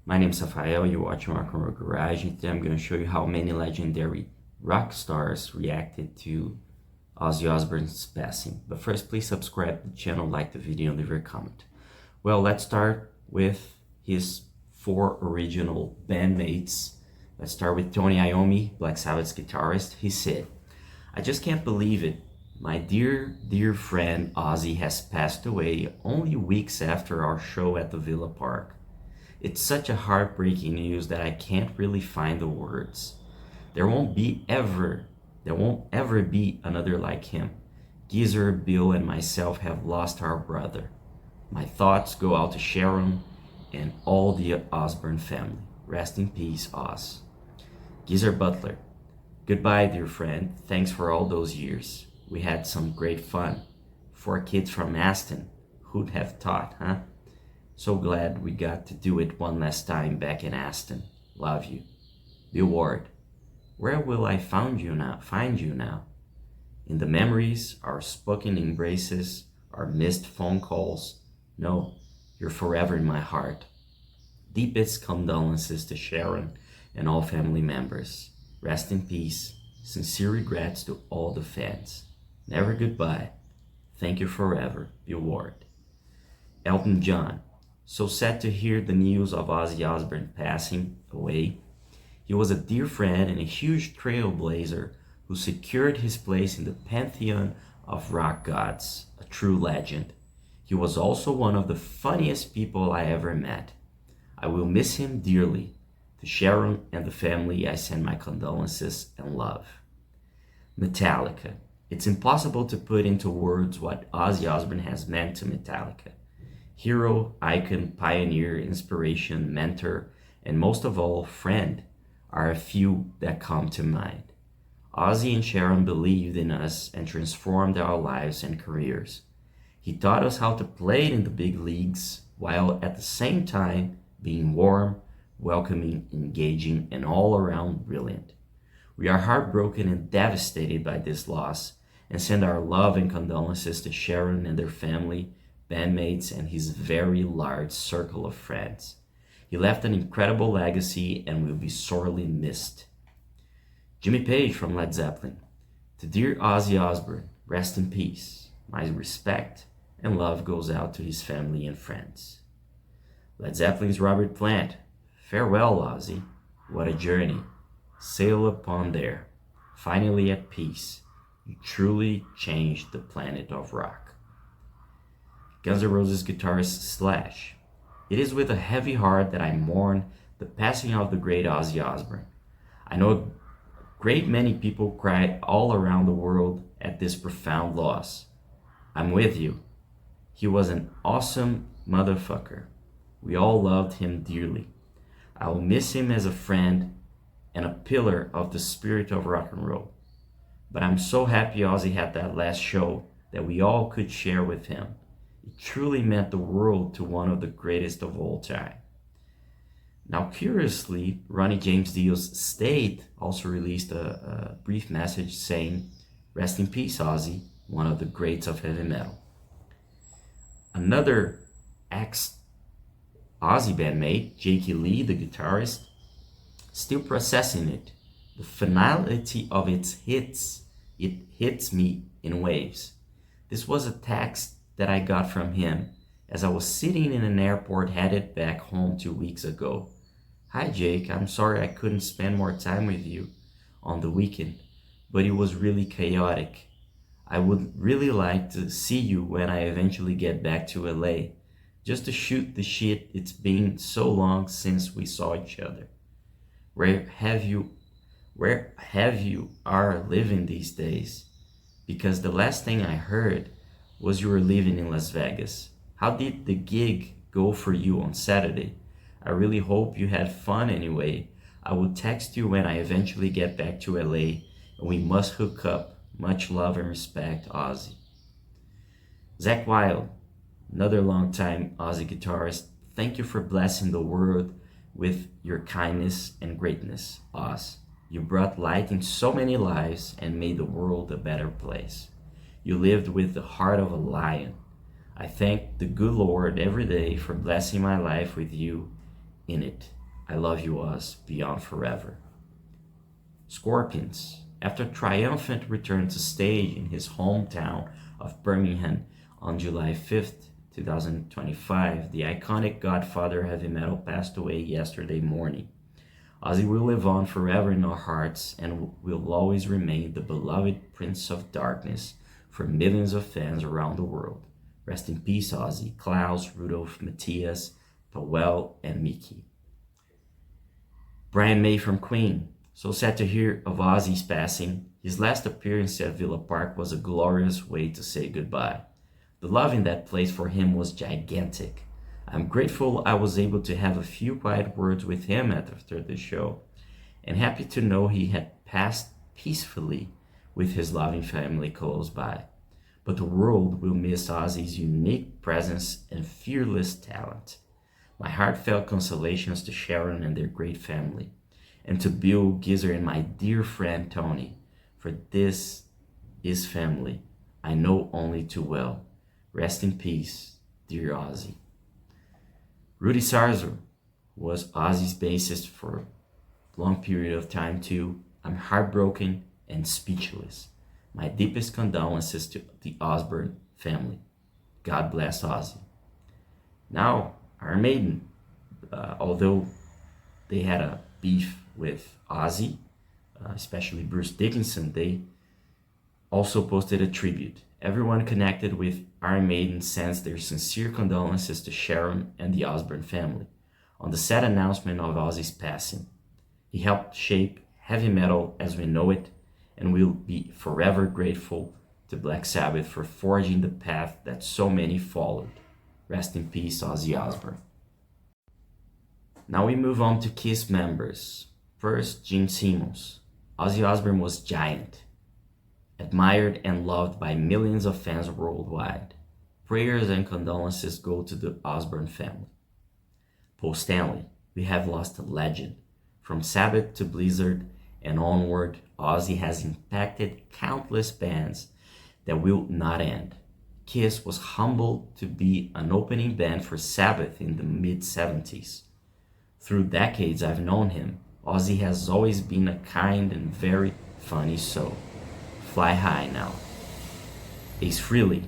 My name is Rafael, you're watching Rock and Roll Garage, and today I'm going to show you how many legendary rock stars reacted to Ozzy Osbourne's passing. But first, please subscribe to the channel, like the video, and leave your comment. Well, let's start with his four original bandmates. Let's start with Tony Iommi, Black Sabbath's guitarist. He said, "I just can't believe it. My dear friend Ozzy has passed away only weeks after our show at the Villa Park. It's such a heartbreaking news that I can't really find the words. There won't ever be another like him. Geezer, Bill, and myself have lost our brother. My thoughts go out to Sharon and all the Osbourne family. Rest in peace, Oz." Geezer Butler, "Goodbye, dear friend. Thanks for all those years. We had some great fun. 4 kids from Aston. Who'd have thought, huh? So glad we got to do it one last time back in Aston. Love you." Bill Ward, "Where will I find you now? In the memories, our spoken embraces, our missed phone calls. No, you're forever in my heart. Deepest condolences to Sharon and all family members. Rest in peace. Sincere regrets to all the fans. Never goodbye. Thank you forever, Bill Ward." Elton John, "So sad to hear the news of Ozzy Osbourne passing away. He was a dear friend and a huge trailblazer who secured his place in the pantheon of rock gods, a true legend. He was also one of the funniest people I ever met. I will miss him dearly. To Sharon and the family, I send my condolences and love." Metallica, "It's impossible to put into words what Ozzy Osbourne has meant to Metallica. Hero, icon, pioneer, inspiration, mentor, and most of all, friend are a few that come to mind. Ozzy and Sharon believed in us and transformed our lives and careers. He taught us how to play in the big leagues while at the same time being warm, welcoming, engaging, and all around brilliant. We are heartbroken and devastated by this loss and send our love and condolences to Sharon and their family, bandmates, and his very large circle of friends. He left an incredible legacy and will be sorely missed." Jimmy Page from Led Zeppelin, "To dear Ozzy Osbourne, rest in peace. My respect and love goes out to his family and friends." Led Zeppelin's Robert Plant, "Farewell, Ozzy. What a journey. Sail upon there. Finally at peace. You truly changed the planet of rock." Guns N' Roses guitarist Slash, "It is with a heavy heart that I mourn the passing of the great Ozzy Osbourne. I know a great many people cried all around the world at this profound loss. I'm with you. He was an awesome motherfucker. We all loved him dearly. I will miss him as a friend and a pillar of the spirit of rock and roll. But I'm so happy Ozzy had that last show that we all could share with him. It truly meant the world to one of the greatest of all time." Now, curiously, Ronnie James Dio's State also released a brief message saying, "Rest in peace, Ozzy, one of the greats of heavy metal." Another ex-Ozzy bandmate, Jakey Lee, the guitarist, "Still processing it. The finality of it hits me in waves. This was a text that I got from him as I was sitting in an airport headed back home 2 weeks ago. Hi Jake, I'm sorry I couldn't spend more time with you on the weekend, but it was really chaotic. I would really like to see you when I eventually get back to LA, just to shoot the shit. It's been so long since we saw each other. Where have you are living these days? Because the last thing I heard was you were living in Las Vegas. How did the gig go for you on Saturday? I really hope you had fun anyway. I will text you when I eventually get back to LA and we must hook up. Much love and respect, Ozzy." Zakk Wylde, another longtime Ozzy guitarist, "Thank you for blessing the world with your kindness and greatness, Oz. You brought light in so many lives and made the world a better place. You lived with the heart of a lion. I thank the good Lord every day for blessing my life with you in it. I love you, Oz, beyond forever. Scorpions. After a triumphant return to stage in his hometown of Birmingham on July 5th, 2025, the iconic godfather of heavy metal passed away yesterday morning. Ozzy will live on forever in our hearts and will always remain the beloved Prince of Darkness for millions of fans around the world. Rest in peace, Ozzy, Klaus, Rudolf, Matthias, Powell, and Nikki. Brian May from Queen. So sad to hear of Ozzy's passing. His last appearance at Villa Park was a glorious way to say goodbye. The love in that place for him was gigantic. I'm grateful I was able to have a few quiet words with him after the show, and happy to know he had passed peacefully with his loving family close by. But the world will miss Ozzy's unique presence and fearless talent. My heartfelt consolations to Sharon and their great family, and to Bill, Geezer, and my dear friend Tony, for this is family I know only too well. Rest in peace, dear Ozzy. Rudy Sarzo was Ozzy's bassist for a long period of time too. I'm heartbroken and speechless. My deepest condolences to the Osbourne family. God bless Ozzy. Now, Iron Maiden, although they had a beef with Ozzy, especially Bruce Dickinson, they also posted a tribute. Everyone connected with Iron Maiden sends their sincere condolences to Sharon and the Osbourne family on the sad announcement of Ozzy's passing. He helped shape heavy metal as we know it, and we'll be forever grateful to Black Sabbath for forging the path that so many followed. Rest in peace, Ozzy Osbourne. Now we move on to Kiss members. First, Gene Simmons. Ozzy Osbourne was giant, admired and loved by millions of fans worldwide. Prayers and condolences go to the Osbourne family. Paul Stanley. We have lost a legend. From Sabbath to Blizzard and onward, Ozzy has impacted countless bands that will not end. Kiss was humbled to be an opening band for Sabbath in the mid-70s. Through decades I've known him, Ozzy has always been a kind and very funny soul. Fly high now. Ace Frehley.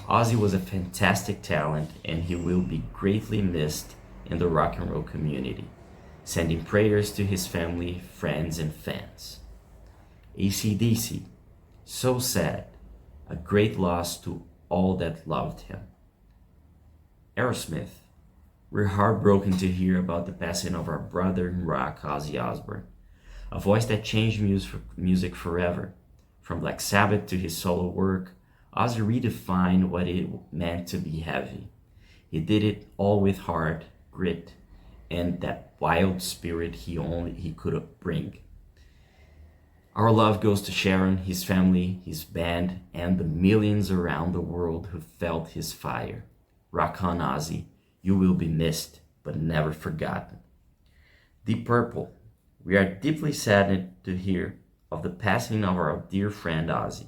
Ozzy was a fantastic talent and he will be greatly missed in the rock and roll community. Sending prayers to his family, friends, and fans. AC/DC. So sad. A great loss to all that loved him. Aerosmith. We're heartbroken to hear about the passing of our brother in rock, Ozzy Osbourne. A voice that changed music forever. From Black Sabbath to his solo work, Ozzy redefined what it meant to be heavy. He did it all with heart, grit, and that wild spirit he could bring. Our love goes to Sharon, his family, his band, and the millions around the world who felt his fire. Rock on, Ozzy. You will be missed, but never forgotten. Deep Purple. We are deeply saddened to hear of the passing of our dear friend Ozzy.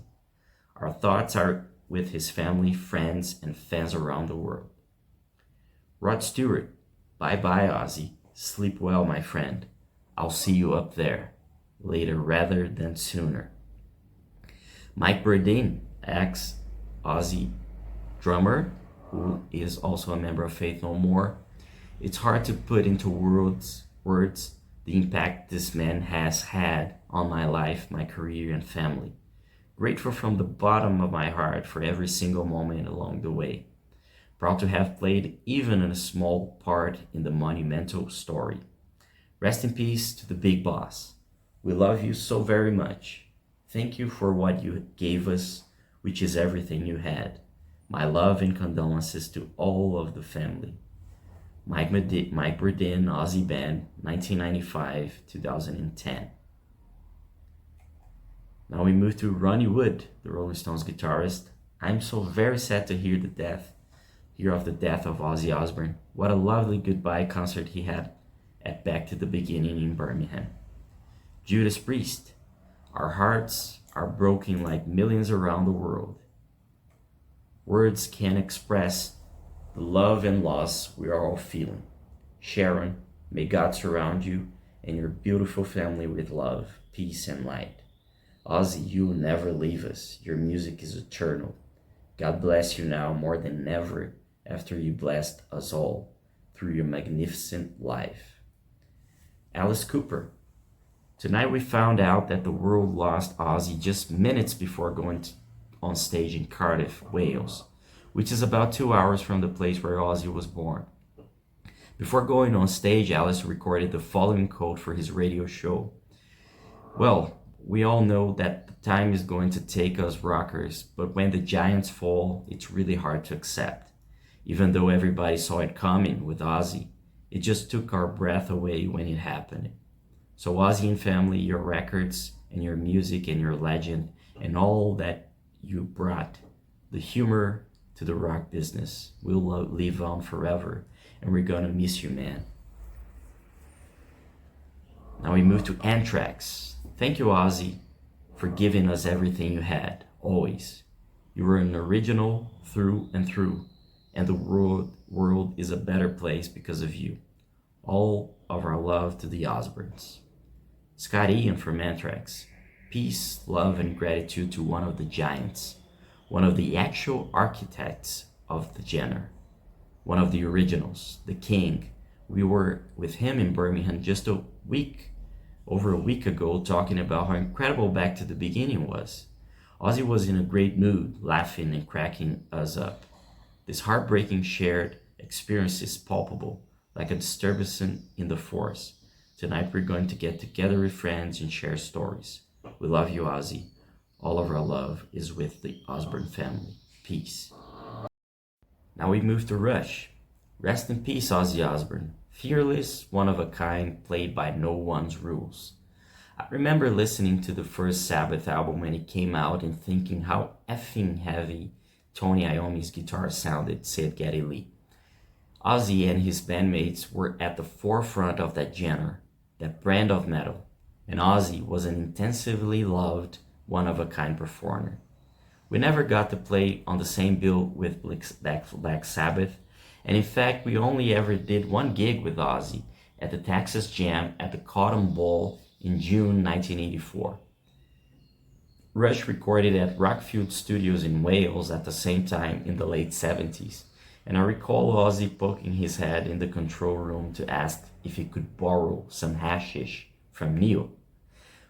Our thoughts are with his family, friends, and fans around the world. Rod Stewart. Bye-bye, Ozzy. Sleep well, my friend. I'll see you up there. Later rather than sooner. Mike Bordin, ex-Ozzy drummer, who is also a member of Faith No More. It's hard to put into words the impact this man has had on my life, my career, and family. Grateful from the bottom of my heart for every single moment along the way. Proud to have played even a small part in the monumental story. Rest in peace to the big boss. We love you so very much. Thank you for what you gave us, which is everything you had. My love and condolences to all of the family. Mike Bordin, Ozzy Band, 1995-2010. Now we move to Ronnie Wood, the Rolling Stones guitarist. I'm so very sad to hear of the death of Ozzy Osbourne. What a lovely goodbye concert he had at Back to the Beginning in Birmingham. Judas Priest. Our hearts are broken like millions around the world. Words can't express the love and loss we are all feeling. Sharon, May God surround you and your beautiful family with love, peace, and light. Ozzy, you will never leave us. Your music is eternal. God bless you now more than ever after you blessed us all through your magnificent life. Alice Cooper. Tonight we found out that the world lost Ozzy just minutes before going on stage in Cardiff, Wales, which is about 2 hours from the place where Ozzy was born. Before going on stage, Alice recorded the following quote for his radio show. Well, we all know that the time is going to take us rockers, but when the giants fall, it's really hard to accept. Even though everybody saw it coming with Ozzy, it just took our breath away when it happened. So Ozzy and family, your records and your music and your legend and all that you brought, the humor to the rock business, will live on forever, and we're gonna miss you, man. Now we move to Anthrax. Thank you, Ozzy, for giving us everything you had, always. You were an original through and through, and the world is a better place because of you. All of our love to the Osbournes. Scott Ian from Anthrax. Peace, love, and gratitude to one of the giants, one of the actual architects of the genre, one of the originals, the king. We were with him in Birmingham just over a week ago, talking about how incredible Back to the Beginning was. Ozzy was in a great mood, laughing and cracking us up. This heartbreaking shared experience is palpable, like a disturbance in the force. Tonight we're going to get together with friends and share stories. We love you, Ozzy. All of our love is with the Osbourne family. Peace. Now we move to Rush. Rest in peace, Ozzy Osbourne. Fearless, one of a kind, played by no one's rules. I remember listening to the first Sabbath album when it came out and thinking how effing heavy Tony Iommi's guitar sounded, said Geddy Lee. Ozzy and his bandmates were at the forefront of that genre, that brand of metal, and Ozzy was an intensively loved, one-of-a-kind performer. We never got to play on the same bill with Black Sabbath, and in fact, we only ever did one gig with Ozzy at the Texas Jam at the Cotton Bowl in June 1984. Rush recorded at Rockfield Studios in Wales at the same time in the late 70s, and I recall Ozzy poking his head in the control room to ask if he could borrow some hashish from Neil.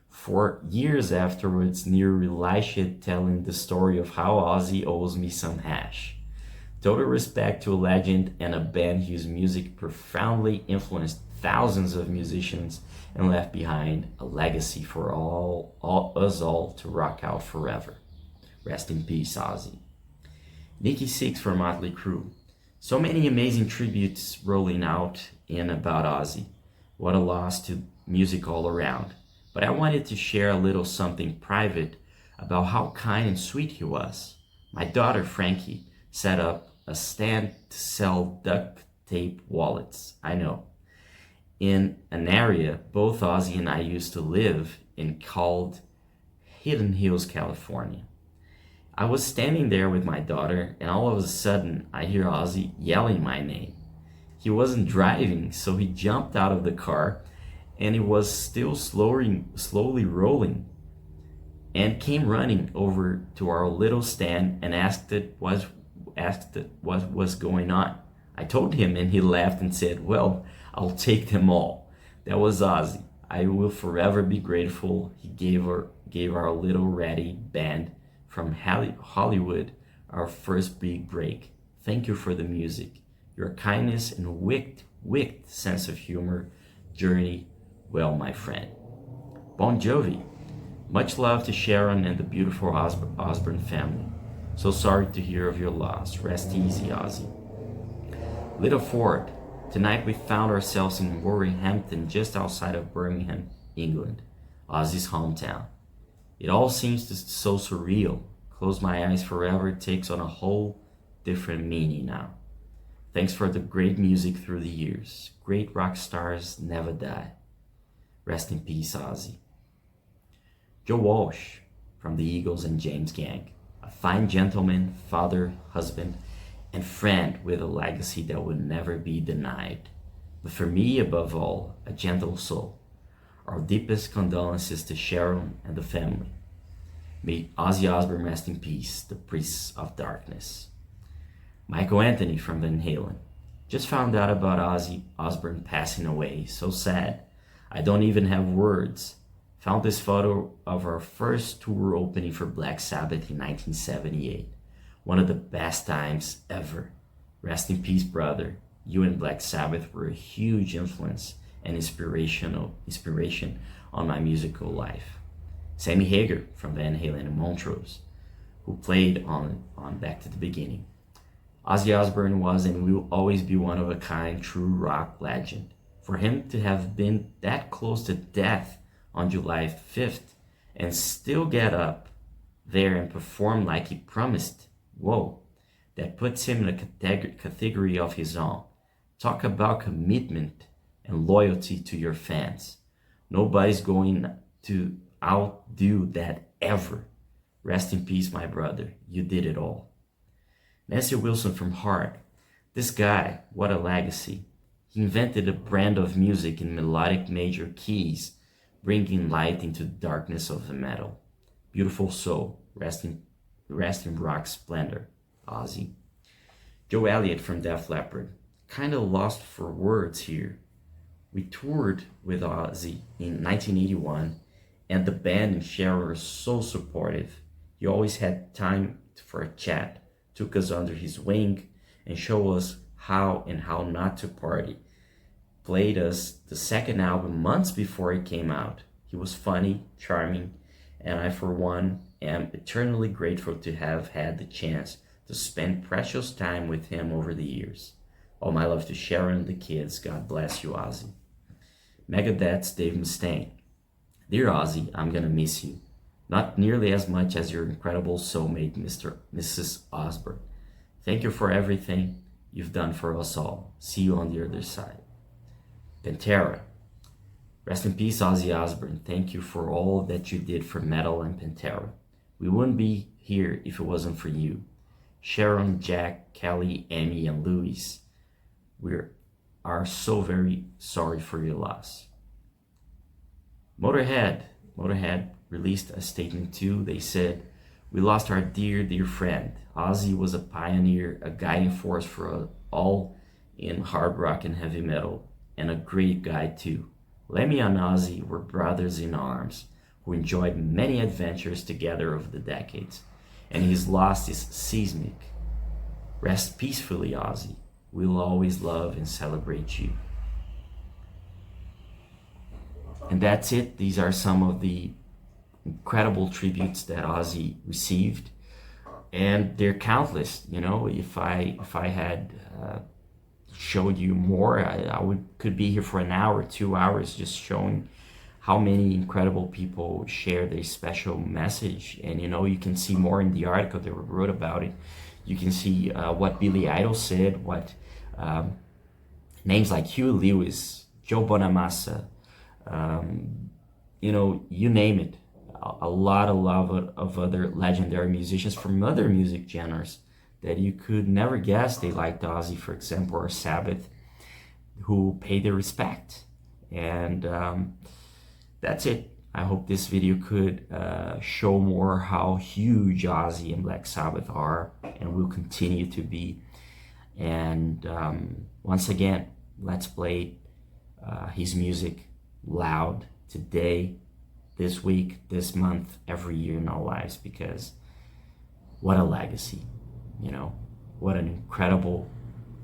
For years afterwards, Neil relished telling the story of how Ozzy owes me some hash. Total respect to a legend and a band whose music profoundly influenced thousands of musicians and left behind a legacy for us all to rock out forever. Rest in peace, Ozzy. Nikki Sixx from Mötley Crüe. So many amazing tributes rolling out in about Ozzy. What a loss to music all around. But I wanted to share a little something private about how kind and sweet he was. My daughter, Frankie, set up a stand to sell duct tape wallets. I know. In an area both Ozzy and I used to live in called Hidden Hills, California. I was standing there with my daughter, and all of a sudden I hear Ozzy yelling my name. He wasn't driving, so he jumped out of the car, and it was still slowly rolling, and came running over to our little stand and asked what was going on. I told him, and he laughed and said, "Well, I'll take them all." That was Ozzy. I will forever be grateful he gave our little ratty band from Hollywood our first big break. Thank you for the music, your kindness and wicked sense of humor. Journey well, my friend. Bon Jovi. Much love to Sharon and the beautiful Osbourne family. So sorry to hear of your loss. Rest easy, Ozzy. Lita Ford. Tonight we found ourselves in Wolverhampton, just outside of Birmingham, England, Ozzy's hometown. It all seems so surreal. Close my eyes forever takes on a whole different meaning now. Thanks for the great music through the years. Great rock stars never die. Rest in peace, Ozzy. Joe Walsh from the Eagles and James Gang. A fine gentleman, father, husband, and friend with a legacy that would never be denied. but for me, above all, a gentle soul. Our deepest condolences to Sharon and the family. May Ozzy Osbourne rest in peace, the Priest of Darkness. Michael Anthony from Van Halen. Just found out about Ozzy Osbourne passing away. So sad. I don't even have words. Found this photo of our first tour opening for Black Sabbath in 1978. One of the best times ever. Rest in peace, brother. You and Black Sabbath were a huge influence and inspiration on my musical life. Sammy Hagar from Van Halen in Montrose, who played on Back to the Beginning. Ozzy Osbourne was and will always be one of a kind, true rock legend. For him to have been that close to death on July 5th and still get up there and perform like he promised, whoa, that puts him in a category of his own. Talk about commitment and loyalty to your fans. Nobody's going to outdo that ever. Rest in peace, my brother. You did it all. Nancy Wilson from Heart. This guy, what a legacy. He invented a brand of music in melodic major keys, bringing light into the darkness of the metal. Beautiful soul. Rest in rock splendor, Ozzy. Joe Elliott from Def Leppard. Kinda lost for words here. We toured with Ozzy in 1981, and the band and Sharon were so supportive. He always had time for a chat, took us under his wing, and showed us how and how not to party. Played us the second album months before it came out. He was funny, charming, and I, for one, am eternally grateful to have had the chance to spend precious time with him over the years. All my love to Sharon and the kids. God bless you, Ozzy. Megadeth's Dave Mustaine. Dear Ozzy, I'm gonna miss you. Not nearly as much as your incredible soulmate, Mrs. Osbourne. Thank you for everything you've done for us all. See you on the other side. Pantera. Rest in peace, Ozzy Osbourne. Thank you for all that you did for metal and Pantera. We wouldn't be here if it wasn't for you. Sharon, Jack, Kelly, Amy, and Louis. We are so very sorry for your loss. Motorhead released a statement too. They said, we lost our dear, dear friend. Ozzy was a pioneer, a guiding force for us all in hard rock and heavy metal, and a great guy too. Lemmy and Ozzy were brothers in arms who enjoyed many adventures together over the decades, and his loss is seismic. Rest peacefully, Ozzy. We'll always love and celebrate you. And that's it. These are some of the incredible tributes that Ozzy received, and they're countless. You know, if I had showed you more, I could be here for an hour, 2 hours, just showing how many incredible people share their special message. And you know, you can see more in the article that we wrote about it. You can see what Billy Idol said, what names like Huey Lewis, Joe Bonamassa, you know, you name it. A lot of other legendary musicians from other music genres that you could never guess they liked Ozzy, for example, or Sabbath, who paid their respect. And that's it. I hope this video could show more how huge Ozzy and Black Sabbath are and will continue to be. And once again, let's play his music loud today, this week, this month, every year in our lives, because what a legacy, you know, what an incredible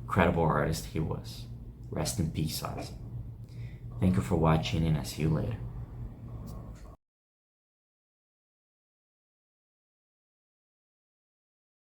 artist he was. Rest in peace, Ozzy. Thank you for watching, and I'll see you later.